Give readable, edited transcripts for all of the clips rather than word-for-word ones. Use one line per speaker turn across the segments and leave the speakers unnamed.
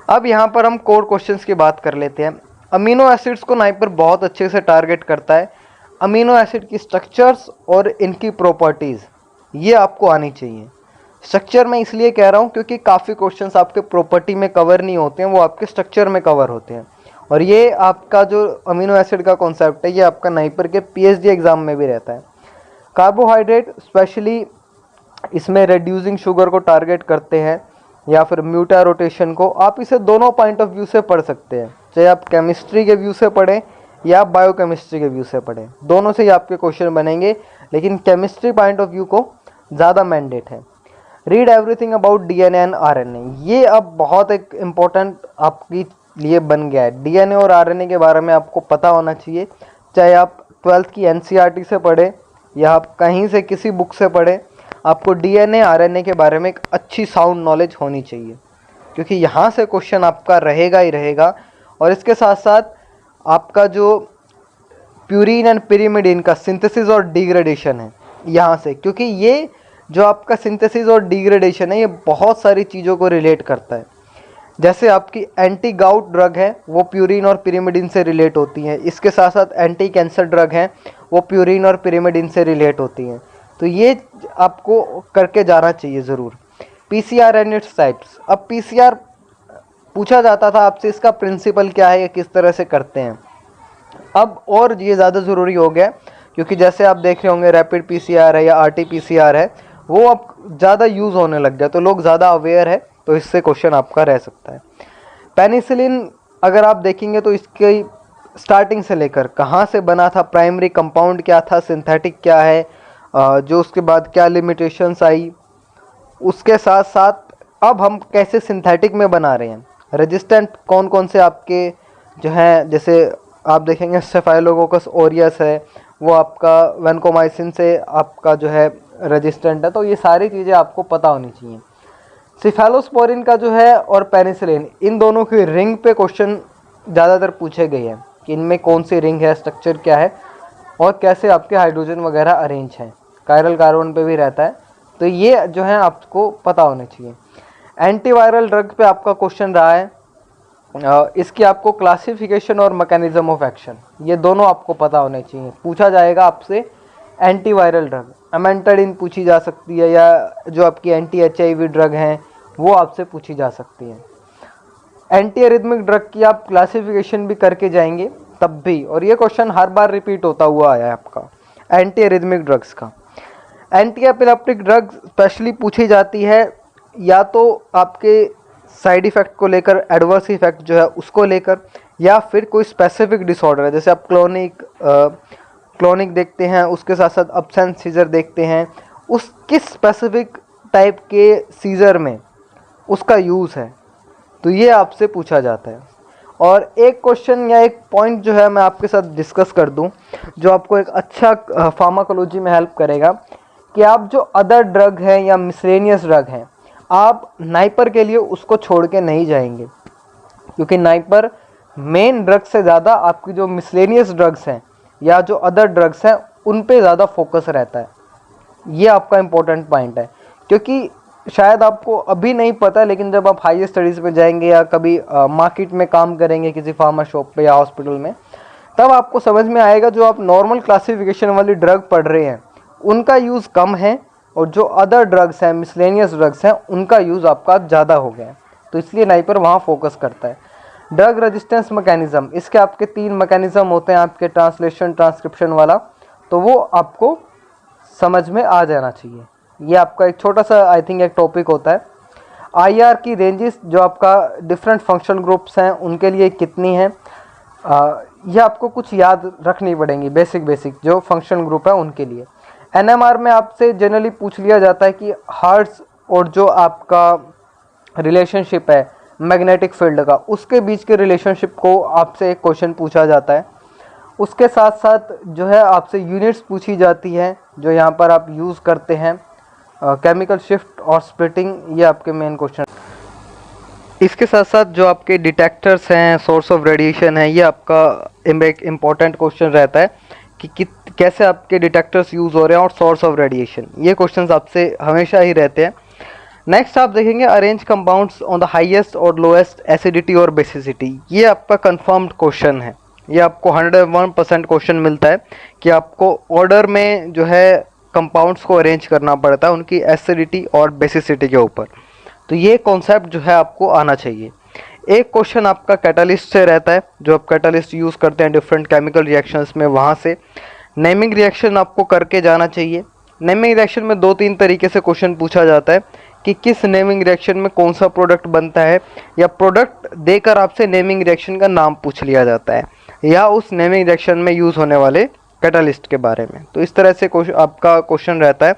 अब यहाँ पर हम कोर क्वेश्चंस की बात कर लेते हैं। अमीनो एसिड्स को नाइपर बहुत अच्छे से टारगेट करता है। अमीनो एसिड की स्ट्रक्चर्स और इनकी प्रॉपर्टीज़ ये आपको आनी चाहिए। स्ट्रक्चर में इसलिए कह रहा हूँ क्योंकि काफ़ी क्वेश्चंस आपके प्रॉपर्टी में कवर नहीं होते हैं, वो आपके स्ट्रक्चर में कवर होते हैं। और ये आपका जो अमीनो एसिड का कॉन्सेप्ट है ये आपका नाइपर के पीएचडी एग्ज़ाम में भी रहता है। कार्बोहाइड्रेट स्पेशली इसमें रिड्यूसिंग शुगर को टारगेट करते हैं या फिर म्यूटा रोटेशन को। आप इसे दोनों पॉइंट ऑफ व्यू से पढ़ सकते हैं, चाहे आप केमिस्ट्री के व्यू से पढ़ें या आप बायोकेमिस्ट्री के व्यू से पढ़ें, दोनों से ही आपके क्वेश्चन बनेंगे, लेकिन केमिस्ट्री पॉइंट ऑफ व्यू को ज़्यादा मैंडेट है। Read everything about DNA and RNA, ये अब बहुत एक इम्पोर्टेंट आपके लिए बन गया है। डीएनए और आरएनए के बारे में आपको पता होना चाहिए, चाहे आप 12th की एनसीईआरटी से पढ़ें या आप कहीं से किसी बुक से पढ़ें, आपको डीएनए आरएनए के बारे में एक अच्छी साउंड नॉलेज होनी चाहिए, क्योंकि यहाँ से क्वेश्चन आपका रहेगा ही रहेगा। और इसके साथ साथ आपका जो प्यूरिन एंड पिरिमिडिन का सिंथेसिस और डिग्रेडेशन है यहाँ से, क्योंकि ये जो आपका सिंथेसिस और डिग्रेडेशन है ये बहुत सारी चीज़ों को रिलेट करता है। जैसे आपकी एंटी गाउट ड्रग है वो प्यूरिन और पिरिमिडिन से रिलेट होती हैं, इसके साथ साथ एंटी कैंसर ड्रग हैं वो प्यूरिन और पिरिमिडिन से रिलेट होती हैं। तो ये आपको करके जाना चाहिए ज़रूर। पीसीआर एंड इट्स टाइप्स, अब पीसीआर पूछा जाता था आपसे, इसका प्रिंसिपल क्या है, ये किस तरह से करते हैं। अब और ये ज़्यादा ज़रूरी हो गया, क्योंकि जैसे आप देख रहे होंगे रैपिड पीसीआर है या आरटी-पीसीआर है, वो अब ज़्यादा यूज़ होने लग गया, तो लोग ज़्यादा अवेयर है, तो इससे क्वेश्चन आपका रह सकता है। पेनिसिलिन अगर आप देखेंगे तो इसकी स्टार्टिंग से लेकर कहाँ से बना था, प्राइमरी कंपाउंड क्या था, सिंथेटिक क्या है, जो उसके बाद क्या लिमिटेशंस आई, उसके साथ साथ अब हम कैसे सिंथेटिक में बना रहे हैं, रेजिस्टेंट कौन कौन से आपके जो हैं, जैसे आप देखेंगे स्टेफाइलोकोकस ऑरियस है वो आपका वैनकोमाइसिन से आपका जो है रेजिस्टेंट है, तो ये सारी चीज़ें आपको पता होनी चाहिए। सिफेलोस्पोरिन का जो है और पेनिसिलिन, इन दोनों की रिंग पे क्वेश्चन ज़्यादातर पूछे गए हैं कि इनमें कौन सी रिंग है, स्ट्रक्चर क्या है और कैसे आपके हाइड्रोजन वगैरह अरेंज हैं, कायरल कार्बन पे भी रहता है, तो ये जो है आपको पता होने चाहिए। एंटीवायरल ड्रग पे आपका क्वेश्चन रहा है, इसकी आपको क्लासिफिकेशन और मैकेनिज्म ऑफ एक्शन ये दोनों आपको पता होने चाहिए। पूछा जाएगा आपसे एंटीवायरल ड्रग, अमेंटाडिन पूछी जा सकती है, या जो आपकी एंटी एचआईवी ड्रग हैं वो आपसे पूछी जा सकती है। एंटी एरिथमिक ड्रग की आप क्लासिफिकेशन भी करके जाएंगे तब भी, और ये क्वेश्चन हर बार रिपीट होता हुआ आया है आपका एंटी एरिथमिक ड्रग्स का। एंटी एपिलेप्टिक ड्रग स्पेशली पूछी जाती है या तो आपके साइड इफ़ेक्ट को लेकर, एडवर्स इफेक्ट जो है उसको लेकर, या फिर कोई स्पेसिफिक डिसऑर्डर है, जैसे आप क्लोनिक देखते हैं, उसके साथ साथ अब्सेंस सीजर देखते हैं, उस किस स्पेसिफिक टाइप के सीजर में उसका यूज़ है, तो ये आपसे पूछा जाता है। और एक क्वेश्चन या एक पॉइंट जो है मैं आपके साथ डिस्कस कर दूं, जो आपको एक अच्छा फार्माकोलॉजी में हेल्प करेगा, कि आप जो अदर ड्रग हैं या मिसलेनियस ड्रग हैं, आप नाइपर के लिए उसको छोड़ के नहीं जाएंगे, क्योंकि नाइपर मेन ड्रग से ज़्यादा आपकी जो मिसलेनियस ड्रग्स हैं या जो अदर ड्रग्स हैं उन पे ज़्यादा फोकस रहता है। ये आपका इम्पोर्टेंट पॉइंट है, क्योंकि शायद आपको अभी नहीं पता, लेकिन जब आप हायर स्टडीज़ में जाएंगे या कभी मार्केट में काम करेंगे किसी फार्मा शॉप पे या हॉस्पिटल में, तब आपको समझ में आएगा जो आप नॉर्मल क्लासिफिकेशन वाली ड्रग पढ़ रहे हैं उनका यूज़ कम है, और जो अदर ड्रग्स हैं, मिसलेनियस ड्रग्स हैं, उनका यूज़ आपका ज़्यादा हो गया है, तो इसलिए नाइपर वहाँ फोकस करता है। ड्रग रेजिस्टेंस मैकेनिज्म, इसके आपके 3 मैकेनिज्म होते हैं आपके, ट्रांसलेशन, ट्रांसक्रिप्शन वाला, तो वो आपको समझ में आ जाना चाहिए। ये आपका एक छोटा सा आई थिंक एक टॉपिक होता है। आईआर की रेंजेस, जो आपका डिफरेंट फंक्शनल ग्रुप्स हैं उनके लिए कितनी है, ये आपको कुछ याद रखनी पड़ेंगी, बेसिक जो फंक्शनल ग्रुप है उनके लिए। एनएमआर में आपसे जनरली पूछ लिया जाता है कि हार्ट्स और जो आपका रिलेशनशिप है मैग्नेटिक फील्ड का, उसके बीच के रिलेशनशिप को आपसे एक क्वेश्चन पूछा जाता है। उसके साथ साथ जो है आपसे यूनिट्स पूछी जाती है जो यहाँ पर आप यूज़ करते हैं, केमिकल शिफ्ट और स्प्लिटिंग, ये आपके मेन क्वेश्चन। इसके साथ साथ जो आपके डिटेक्टर्स हैं, सोर्स ऑफ रेडिएशन है, ये आपका एक इम्पॉर्टेंट क्वेश्चन रहता है कि कैसे आपके डिटेक्टर्स यूज़ हो रहे हैं, और सोर्स ऑफ रेडिएशन, ये क्वेश्चंस आपसे हमेशा ही रहते हैं। नेक्स्ट आप देखेंगे arrange compounds on the highest और लोएस्ट एसिडिटी और बेसिसिटी। ये आपका कंफर्म्ड क्वेश्चन है, ये आपको 101% क्वेश्चन मिलता है कि आपको ऑर्डर में जो है कंपाउंड्स को अरेंज करना पड़ता है उनकी एसिडिटी और बेसिसिटी के ऊपर। तो ये कॉन्सेप्ट जो है आपको आना चाहिए। एक क्वेश्चन आपका कैटालिस्ट से रहता है, जो आप कैटालिस्ट यूज़ करते हैं डिफरेंट केमिकल रिएक्शंस में, वहाँ से नेमिंग रिएक्शन आपको करके जाना चाहिए। नेमिंग रिएक्शन में 2-3 तरीके से क्वेश्चन पूछा जाता है कि किस नेमिंग रिएक्शन में कौन सा प्रोडक्ट बनता है, या प्रोडक्ट देकर आपसे नेमिंग रिएक्शन का नाम पूछ लिया जाता है, या उस नेमिंग रिएक्शन में यूज़ होने वाले कैटालिस्ट के बारे में। तो इस तरह से आपका क्वेश्चन रहता है।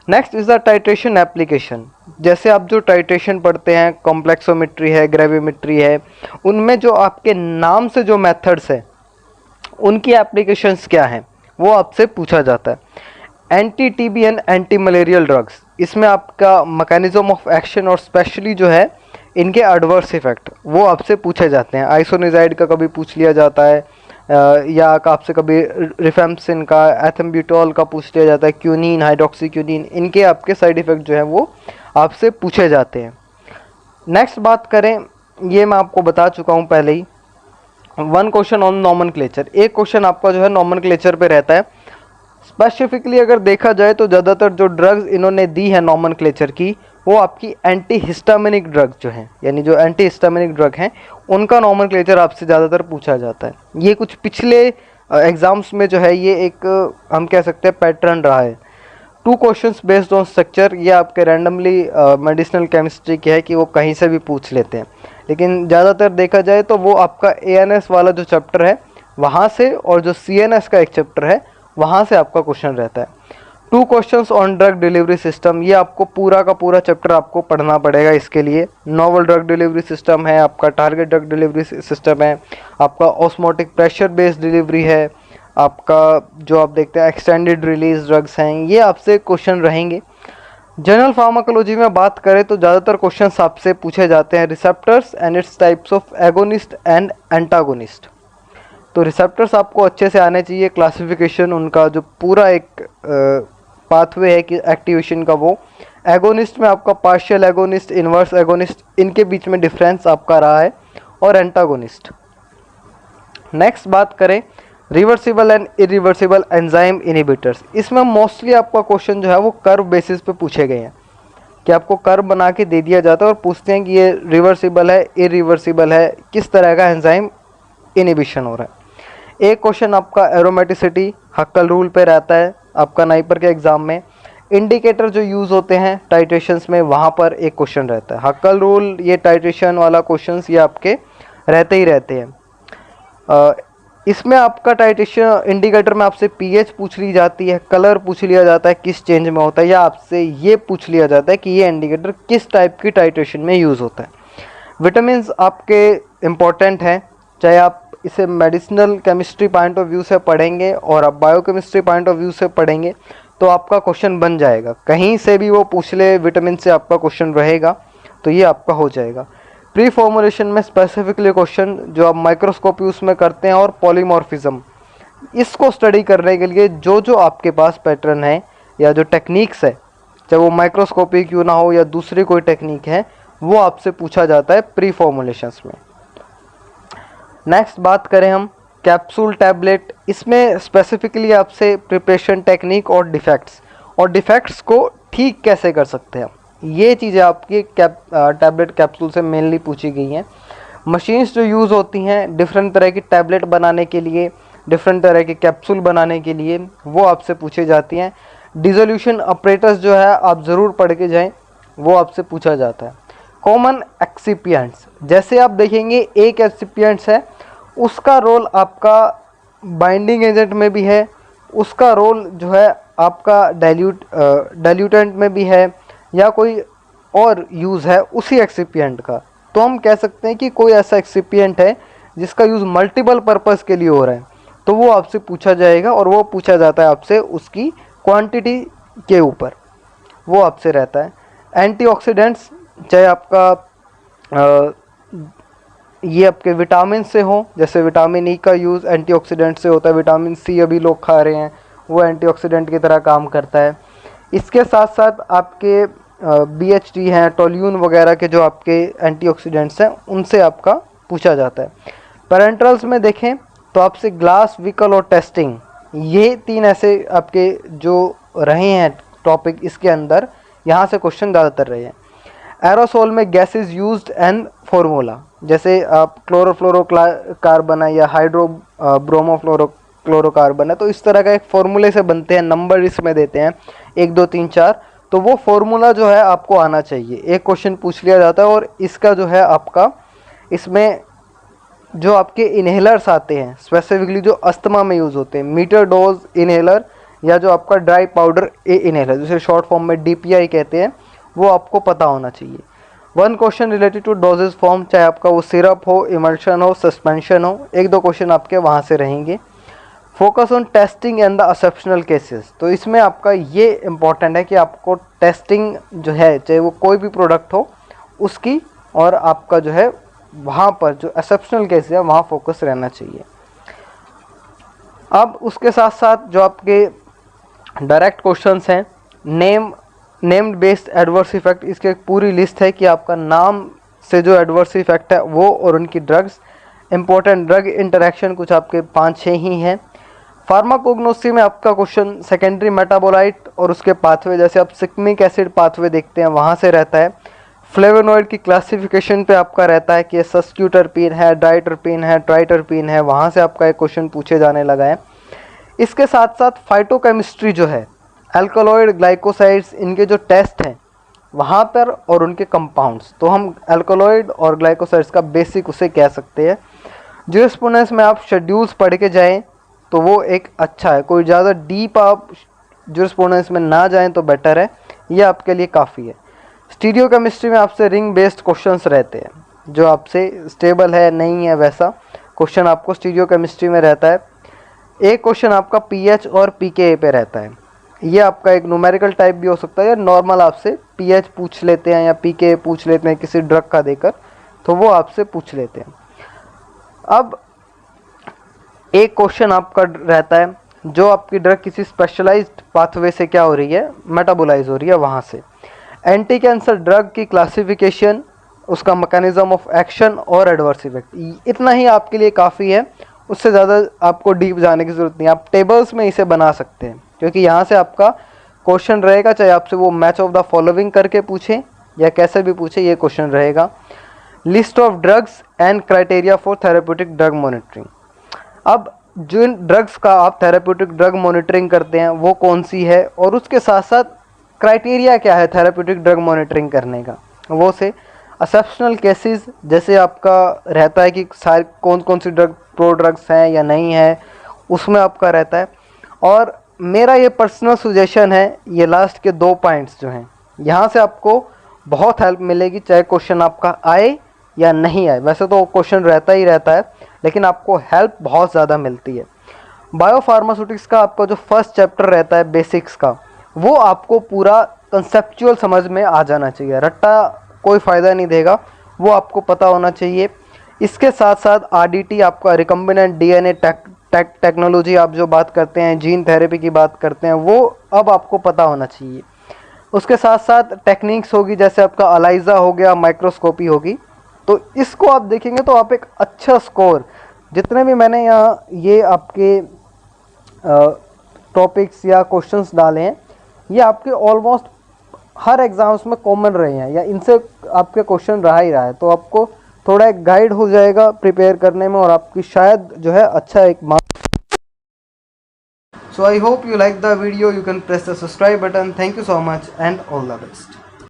Next is the titration application. जैसे आप जो टाइट्रेशन पढ़ते हैं, कॉम्प्लेक्सोमेट्री है, ग्रेविमेट्री है, उनमें जो आपके नाम से जो मेथड्स है उनकी एप्लीकेशंस क्या हैं वो आपसे पूछा जाता है। Anti TB and anti malarial drugs, इसमें आपका मैकेनिज्म ऑफ एक्शन और स्पेशली जो है इनके एडवर्स इफेक्ट वो आपसे पूछे जाते हैं। आइसोनिजाइड का कभी पूछ लिया जाता है, या आपसे कभी रिफेम्पसिन का, एथम्ब्यूटॉल का पूछ लिया जाता है, क्यूनिन, हाइड्रोक्सीक्यूनिन, इनके आपके साइड इफ़ेक्ट जो है वो आपसे पूछे जाते हैं। नेक्स्ट बात करें, ये मैं आपको बता चुका हूँ पहले ही, वन क्वेश्चन ऑन नॉमेनक्लेचर। एक क्वेश्चन आपका जो है नॉमेनक्लेचर पे रहता है। स्पेसिफिकली अगर देखा जाए तो ज़्यादातर जो ड्रग्स इन्होंने दी है नॉमेनक्लेचर की, वो आपकी एंटी हिस्टामिनिक ड्रग जो हैं, यानी जो एंटी हिस्टामिनिक ड्रग हैं उनका नॉमेनक्लेचर आपसे ज़्यादातर पूछा जाता है। ये कुछ पिछले एग्ज़ाम्स में जो है ये एक हम कह सकते हैं पैटर्न रहा है। 2 क्वेश्चंस बेस्ड ऑन स्ट्रक्चर, ये आपके रैंडमली मेडिसिनल केमिस्ट्री के है कि वो कहीं से भी पूछ लेते हैं, लेकिन ज़्यादातर देखा जाए तो वो आपका ANS वाला जो चैप्टर है वहाँ से, और जो CNS का एक चैप्टर है वहाँ से आपका क्वेश्चन रहता है। 2 questions on drug delivery system, ये आपको पूरा का पूरा चैप्टर आपको पढ़ना पड़ेगा इसके लिए। नोवल ड्रग डिलीवरी सिस्टम है आपका, टारगेट ड्रग डिलीवरी सिस्टम है आपका, ऑस्मोटिक प्रेशर बेस्ड डिलीवरी है आपका, जो आप देखते हैं एक्सटेंडेड रिलीज ड्रग्स हैं, ये आपसे क्वेश्चन रहेंगे। जनरल फार्माकोलॉजी में बात करें तो ज़्यादातर क्वेश्चंस आपसे पूछे जाते हैं receptors and its types of agonist and antagonist. तो रिसेप्टर्स आपको अच्छे से आने चाहिए, क्लासिफिकेशन उनका जो पूरा एक पाथवे है कि एक्टिवेशन का, वो एगोनिस्ट में आपका पार्शियल एगोनिस्ट, इन्वर्स एगोनिस्ट, इनके बीच में डिफरेंस आपका रहा है, और एंटागोनिस्ट। नेक्स्ट बात करें reversible and irreversible enzyme inhibitors. इसमें मोस्टली आपका क्वेश्चन जो है वो कर्व बेसिस पे पूछे गए हैं कि आपको कर्व बना के दे दिया जाता है और पूछते हैं कि ये रिवर्सिबल है, इरिवर्सिबल है, किस तरह का एंजाइम इनहिबिशन हो रहा है। एक क्वेश्चन आपका एरोमेटिसिटी हक्कल रूल पे रहता है आपका नाइपर के एग्ज़ाम में। इंडिकेटर जो यूज़ होते हैं टाइट्रेशंस में, वहाँ पर एक क्वेश्चन रहता है हक्कल रूल, ये टाइट्रेशन वाला क्वेश्चंस ये आपके रहते ही रहते हैं। इसमें आपका टाइट्रेशन इंडिकेटर में आपसे pH पूछ ली जाती है, कलर पूछ लिया जाता है किस चेंज में होता है, या आपसे ये पूछ लिया जाता है कि ये इंडिकेटर किस टाइप की टाइट्रेशन में यूज़ होता है। विटामिन आपके इम्पॉर्टेंट हैं, चाहे आप इसे medicinal chemistry point of view से पढ़ेंगे और आप बायोकेमिस्ट्री पॉइंट ऑफ व्यू से पढ़ेंगे तो आपका क्वेश्चन बन जाएगा। कहीं से भी वो पूछ ले, विटामिन से आपका क्वेश्चन रहेगा तो ये आपका हो जाएगा। प्री फॉर्मुलेशन में स्पेसिफिकली क्वेश्चन जो आप माइक्रोस्कोपी उसमें करते हैं, और पॉलीमॉर्फिज्म, इसको स्टडी करने के लिए जो जो आपके पास पैटर्न है या जो टेक्निक्स है, चाहे वो माइक्रोस्कोपी क्यों ना हो या दूसरी कोई टेक्निक है, वो आपसे पूछा जाता है प्री फॉर्मुलेशंस में। नेक्स्ट बात करें हम कैप्सूल टैबलेट, इसमें स्पेसिफिकली आपसे प्रिपरेशन टेक्निक और डिफेक्ट्स को ठीक कैसे कर सकते हैं, ये चीज़ें आपकी टैबलेट कैप्सूल से मेनली पूछी गई हैं। मशीन्स जो यूज़ होती हैं डिफरेंट तरह की टैबलेट बनाने के लिए, डिफरेंट तरह के कैप्सूल बनाने के लिए, वो आपसे पूछी जाती हैं। डिसोल्यूशन ऑपरेटर्स जो है आप ज़रूर पढ़ के जाएं, वो आपसे पूछा जाता है। कॉमन एक्सिपिएंट्स, जैसे आप देखेंगे एक एक्सिपिएंट्स है, उसका रोल आपका बाइंडिंग एजेंट में भी है, उसका रोल जो है आपका डाइल्यूटेंट में भी है, या कोई और यूज़ है उसी एक्सिपिएंट का। तो हम कह सकते हैं कि कोई ऐसा एक्सिपिएंट है जिसका यूज़ मल्टीपल पर्पस के लिए हो रहा है, तो वो आपसे पूछा जाएगा, और वो पूछा जाता है आपसे उसकी क्वांटिटी के ऊपर, वो आपसे रहता है। एंटीऑक्सीडेंट्स, चाहे आपका ये आपके विटामिन से हो, जैसे विटामिन ई का यूज़ एंटीऑक्सीडेंट से होता है, विटामिन सी अभी लोग खा रहे हैं, वो एंटीऑक्सीडेंट की तरह काम करता है। इसके साथ साथ आपके BHT हैं, टोल्यून वगैरह के जो आपके एंटीऑक्सीडेंट्स हैं उनसे आपका पूछा जाता है। पेरेंट्रल्स में देखें तो आपसे ग्लास, व्हीकल और टेस्टिंग, ये 3 ऐसे आपके जो रहे हैं टॉपिक इसके अंदर, यहाँ से क्वेश्चन ज़्यादातर रहे हैं। एरोसोल में गैसेज यूज्ड एंड फार्मूला, जैसे आप क्लोरोफ्लोरोकार्बन है या हाइड्रो ब्रोमोफ्लोरोक्लोरोकार्बन है, तो इस तरह का एक फॉर्मूले से बनते हैं, नंबर इसमें देते हैं 1 2 3 4, तो वो फॉर्मूला जो है आपको आना चाहिए। एक क्वेश्चन पूछ लिया जाता है और इसका जो है आपका इसमें जो आपके इन्हेलर्स आते हैं स्पेसिफिकली जो अस्थमा में यूज़ होते हैं, मीटर डोज इन्हेलर या जो आपका ड्राई पाउडर इन्हेलर, जिसे शॉर्ट फॉर्म में DPI कहते हैं, वो आपको पता होना चाहिए। 1 question related to doses form, चाहे आपका वो सिरप हो, इमल्शन हो, सस्पेंशन हो, 1 2 क्वेश्चन आपके वहाँ से रहेंगे। Focus on testing and the exceptional cases, तो इसमें आपका ये इम्पॉर्टेंट है कि आपको टेस्टिंग जो है, चाहे वो कोई भी प्रोडक्ट हो उसकी, और आपका जो है वहाँ पर जो एक्सेप्शनल केस है वहाँ फोकस रहना चाहिए। अब उसके साथ साथ जो आपके डायरेक्ट क्वेश्चंस हैं, नेम्ड बेस्ड एडवर्स इफेक्ट, इसकी एक पूरी लिस्ट है कि आपका नाम से जो एडवर्स इफेक्ट है वो और उनकी ड्रग्स, इंपॉर्टेंट ड्रग इंटरेक्शन कुछ आपके 5-6 ही हैं। फार्माकोग्नोसी में आपका क्वेश्चन सेकेंडरी मेटाबोलाइट और उसके पाथवे, जैसे आप सिक्मिक एसिड पाथवे देखते हैं वहाँ से रहता है। फ्लेवोनॉइड की क्लासिफिकेशन पे आपका रहता है कि सस्क्यूटरपीन है, डाइटरपीन है, ट्राइटरपीन है, वहाँ से आपका एक क्वेश्चन पूछे जाने लगा है। इसके साथ साथ फाइटोकेमिस्ट्री जो है, अल्कलॉइड, ग्लाइकोसाइड्स, इनके जो टेस्ट हैं वहाँ पर और उनके कंपाउंड्स, तो हम अल्कलॉइड और ग्लाइकोसाइड्स का बेसिक उसे कह सकते हैं। ज्यूरिस्प्रूडेंस में आप शेड्यूल्स पढ़ के जाएँ तो वो एक अच्छा है, कोई ज़्यादा डीप आप ज्यूरिस्प्रूडेंस में ना जाएं तो बेटर है, ये आपके लिए काफ़ी है। स्टीरियोकेमिस्ट्री में आपसे रिंग बेस्ड क्वेश्चंस रहते हैं, जो आपसे स्टेबल है नहीं है वैसा क्वेश्चन आपको स्टीरियोकेमिस्ट्री में रहता है। एक क्वेश्चन आपका pH और pKa पे रहता है, ये आपका एक न्यूमेरिकल टाइप भी हो सकता है या नॉर्मल आपसे pH पूछ लेते हैं या pKa पूछ लेते हैं किसी ड्रग का देकर, तो वो आपसे पूछ लेते हैं। अब एक क्वेश्चन आपका रहता है जो आपकी ड्रग किसी स्पेशलाइज्ड पाथवे से क्या हो रही है, मेटाबोलाइज हो रही है वहाँ से। एंटी कैंसर ड्रग की क्लासिफिकेशन, उसका मैकेनिज्म ऑफ एक्शन और एडवर्स इफेक्ट, इतना ही आपके लिए काफ़ी है, उससे ज़्यादा आपको डीप जाने की ज़रूरत नहीं। आप टेबल्स में इसे बना सकते हैं क्योंकि यहाँ से आपका क्वेश्चन रहेगा, चाहे आपसे वो मैच ऑफ द फॉलोइंग करके पूछें या कैसे भी पूछे, ये क्वेश्चन रहेगा। List of drugs and criteria for therapeutic drug monitoring, अब जिन ड्रग्स का आप थेरेप्यूटिक ड्रग मॉनिटरिंग करते हैं वो कौन सी है और उसके साथ साथ क्राइटेरिया क्या है थेरेप्यूटिक ड्रग मॉनिटरिंग करने का, वो से। एक्सेप्शनल केसेस, जैसे आपका रहता है कि सारे कौन कौन सी ड्रग प्रो ड्रग्स हैं या नहीं है, उसमें आपका रहता है। और मेरा ये पर्सनल सुजेशन है, ये लास्ट के 2 पॉइंट्स जो हैं, यहाँ से आपको बहुत हेल्प मिलेगी, चाहे क्वेश्चन आपका आए या नहीं आए। वैसे तो क्वेश्चन रहता ही रहता है, लेकिन आपको हेल्प बहुत ज़्यादा मिलती है। बायोफार्मास्यूटिक्स का आपका जो फर्स्ट चैप्टर रहता है बेसिक्स का, वो आपको पूरा कंसेप्चुअल समझ में आ जाना चाहिए, रट्टा कोई फ़ायदा नहीं देगा, वो आपको पता होना चाहिए। इसके साथ साथ RDT आपका रिकम्बिनेंट DNA टेक्नोलॉजी, आप जो बात करते हैं, जीन थेरेपी की बात करते हैं, वो अब आपको पता होना चाहिए। उसके साथ साथ टेक्निक्स होगी, जैसे आपका अलाइजा हो गया, माइक्रोस्कोपी होगी, तो इसको आप देखेंगे तो आप एक अच्छा स्कोर, जितने भी मैंने यहाँ ये आपके टॉपिक्स या क्वेश्चंस डाले हैं, ये आपके ऑलमोस्ट हर एग्ज़ाम्स में कॉमन रहे हैं या इनसे आपके क्वेश्चन रहा ही रहा है, तो आपको थोड़ा एक गाइड हो जाएगा प्रिपेयर करने में और आपकी शायद जो है अच्छा एक marks. So I hope you like the video, you can press the subscribe button. Thank you so much and all the best.